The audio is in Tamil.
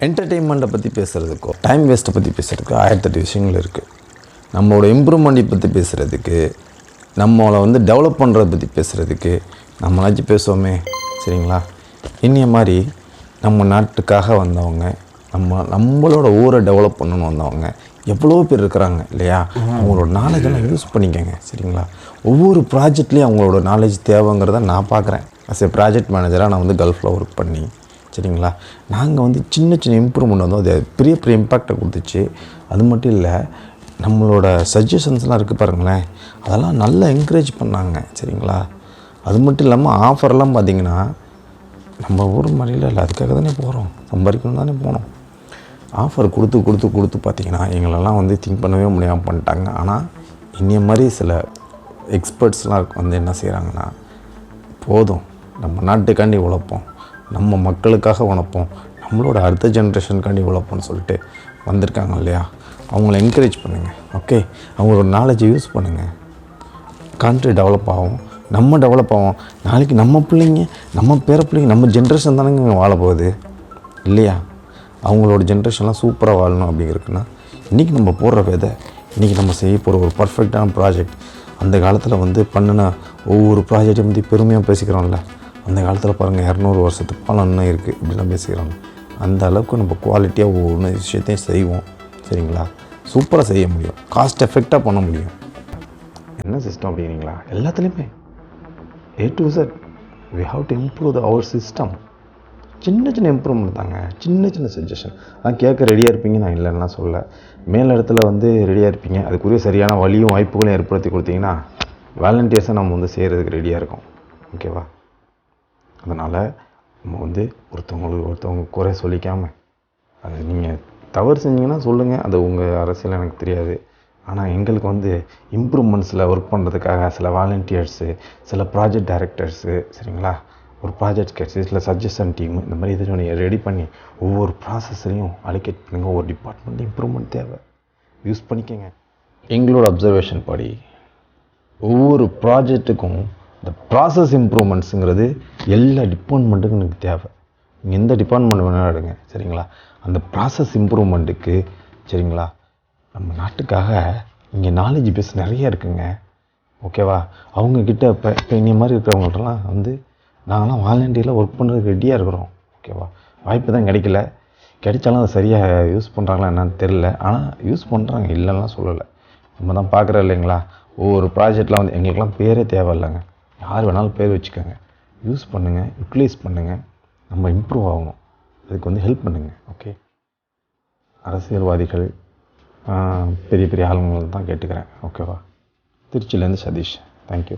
என்டர்டெயின்மெண்ட்டை பற்றி பேசுகிறதுக்கோ டைம் வேஸ்ட்டை பற்றி பேசுகிறதுக்கு 1008 விஷயங்கள் இருக்குது. நம்மளோட இம்ப்ரூவ்மெண்ட்டை பற்றி பேசுகிறதுக்கு, நம்மளை வந்து டெவலப் பண்ணுறதை பற்றி பேசுகிறதுக்கு நம்மளாச்சும் பேசுவோமே, சரிங்களா? இன்னைய மாதிரி நம்ம நாட்டுக்காக வந்தவங்க, நம்மளோட ஊரை டெவலப் பண்ணணும்னு வந்தவங்க எவ்வளோ பேர் இருக்கிறாங்க இல்லையா? அவங்களோட நாலேஜெல்லாம் யூஸ் பண்ணிக்கங்க, சரிங்களா? ஒவ்வொரு ப்ராஜெக்ட்லேயும் அவங்களோட நாலேஜ் தேவைங்கிறத நான் பார்க்குறேன். அஸ் ஏ ப்ராஜெக்ட் மேனேஜராக நான் வந்து கல்ஃபில் ஒர்க் பண்ணி, சரிங்களா, நாங்கள் வந்து சின்ன சின்ன இம்ப்ரூவ்மெண்ட் வந்து அது பெரிய பெரிய இம்பேக்டை கொடுத்துச்சு. அது மட்டும் இல்லை, நம்மளோட சஜஷன்ஸ்லாம் இருக்குது பாருங்களேன், அதெல்லாம் நல்லா என்கரேஜ் பண்ணாங்க, சரிங்களா? அது மட்டும் இல்லாமல் ஆஃபர்லாம் பார்த்திங்கன்னா, நம்ம ஊர் மாதிரியில் இல்லை, அதுக்காக தானே போகிறோம், சம்பாதிக்கணும் தானே போனோம். ஆஃபர் கொடுத்து பார்த்திங்கன்னா எங்களெல்லாம் வந்து திங்க் பண்ணவே முடியாமல் பண்ணிட்டாங்க. ஆனால் இன்னைய மாதிரி சில எக்ஸ்பர்ட்ஸ்லாம் வந்து என்ன செய்கிறாங்கன்னா, போதும் நம்ம நாட்டுக்காண்டி உழைப்போம், நம்ம மக்களுக்காக உழைப்போம், நம்மளோட அடுத்த ஜென்ரேஷனுக்காண்டி உழைப்போம்னு சொல்லிட்டு வந்திருக்காங்க இல்லையா? அவங்கள என்கரேஜ் பண்ணுங்கள், ஓகே? அவங்களோட நாலேஜை யூஸ் பண்ணுங்கள். கண்ட்ரி டெவலப் ஆகும், நம்ம டெவலப் ஆகும். நாளைக்கு நம்ம பிள்ளைங்க, நம்ம பேர பிள்ளைங்க, நம்ம ஜென்ரேஷன் தானேங்க வாழ போகுது இல்லையா? அவங்களோட ஜென்ரேஷன்லாம் சூப்பராக வாழணும் அப்படிங்கிறதுக்குன்னா இன்றைக்கி நம்ம போடுற விதை, இன்றைக்கி நம்ம செய்ய போகிற ஒரு பர்ஃபெக்டான ப்ராஜெக்ட். அந்த காலத்தில் வந்து பண்ணின ஒவ்வொரு ப்ராஜெக்டை பற்றி பெருமையாக பேசிக்கிறோம்ல, அந்த காலத்தில் பாருங்கள் 200 வருஷத்துக்கு பாலம் இன்னும் இருக்குது இப்படிலாம் பேசிக்கிறாங்க. அந்த அளவுக்கு நம்ம குவாலிட்டியாக ஒவ்வொரு விஷயத்தையும் செய்வோம், சரிங்களா? சூப்பராக செய்ய முடியும், காஸ்ட் எஃபெக்டாக பண்ண முடியும். என்ன சிஸ்டம் அப்படிங்கிறீங்களா? எல்லாத்துலேயுமே A to Z we have to improve our system. சின்ன சின்ன இம்ப்ரூவ்மெண்ட் தாங்க, சின்ன சின்ன சஜஷன். நான் கேட்க ரெடியாக இருப்பீங்க, நான் இல்லைன்னா சொல்ல. மேல் இடத்துல வந்து ரெடியாக இருப்பீங்க, அதுக்குரிய சரியான வழியும் வாய்ப்புகளும் ஏற்படுத்தி கொடுத்தீங்கன்னா வாலண்டியர்ஸை நம்ம வந்து செய்கிறதுக்கு ரெடியாக இருக்கோம், ஓகேவா? அதனால் நம்ம வந்து ஒருத்தவங்க குறை சொல்லிக்காமல், அது நீங்கள் தவறு செஞ்சீங்கன்னா சொல்லுங்கள், அது உங்கள் அரசியல் எனக்கு தெரியாது. ஆனால் எங்களுக்கு வந்து இம்ப்ரூவ்மெண்ட்ஸில் ஒர்க் பண்ணுறதுக்காக சில வாலண்டியர்ஸு, சில ப்ராஜெக்ட் டைரக்டர்ஸு, சரிங்களா, ஒரு ப்ராஜெக்ட் கேட்ஸு, சில சஜஷன் டீமு, இந்த மாதிரி இது நீங்கள் ரெடி பண்ணி ஒவ்வொரு ப்ராசஸையும் அலோகேட் பண்ணுங்க. ஒவ்வொரு டிபார்ட்மெண்ட் இம்ப்ரூவ்மெண்ட் தேவை, யூஸ் பண்ணிக்கோங்க. எங்களோட அப்சர்வேஷன் படி ஒவ்வொரு ப்ராஜெக்ட்டுக்கும் இந்த ப்ராசஸ் இம்ப்ரூவ்மெண்ட்ஸுங்கிறது எல்லா டிபார்ட்மெண்ட்டுக்கும் எனக்கு தேவை. நீங்கள் எந்த டிபார்ட்மெண்ட் வேணாலும் எடுங்க, சரிங்களா? அந்த ப்ராசஸ் இம்ப்ரூவ்மெண்ட்டுக்கு, சரிங்களா, நம்ம நாட்டுக்காக இங்கே நாலேஜ் பேஸ் நிறைய இருக்குங்க, ஓகேவா? அவங்கக்கிட்ட இப்போ இந்த மாதிரி இருக்கிறவங்கள்ட்டலாம் வந்து நாங்களாம் வாலண்டியரில் ஒர்க் பண்ணுறதுக்கு ரெடியாக இருக்கிறோம், ஓகேவா? வாய்ப்பு தான் கிடைக்கல, கிடைச்சாலும் அதை சரியாக யூஸ் பண்ணுறாங்களா என்னன்னு தெரில. ஆனால் யூஸ் பண்ணுறாங்க, இல்லைன்னா சொல்லலை. நம்ம தான் பார்க்குறோம் இல்லைங்களா? ஒவ்வொரு ப்ராஜெக்ட்லாம் வந்து எங்களுக்கெல்லாம் பேரே தேவையில்லைங்க, யார் வேணாலும் பேர் வச்சுக்கோங்க, யூஸ் பண்ணுங்கள், யூட்டிலைஸ் பண்ணுங்கள். நம்ம இம்ப்ரூவ் ஆகணும், அதுக்கு வந்து ஹெல்ப் பண்ணுங்கள், ஓகே? அரசியல்வாதிகள் பெரிய பெரிய ஆளுங்களை தான் கேட்டுக்கிறேன், ஓகேவா? திருச்சியிலேருந்து சதீஷ், தேங்க்யூ.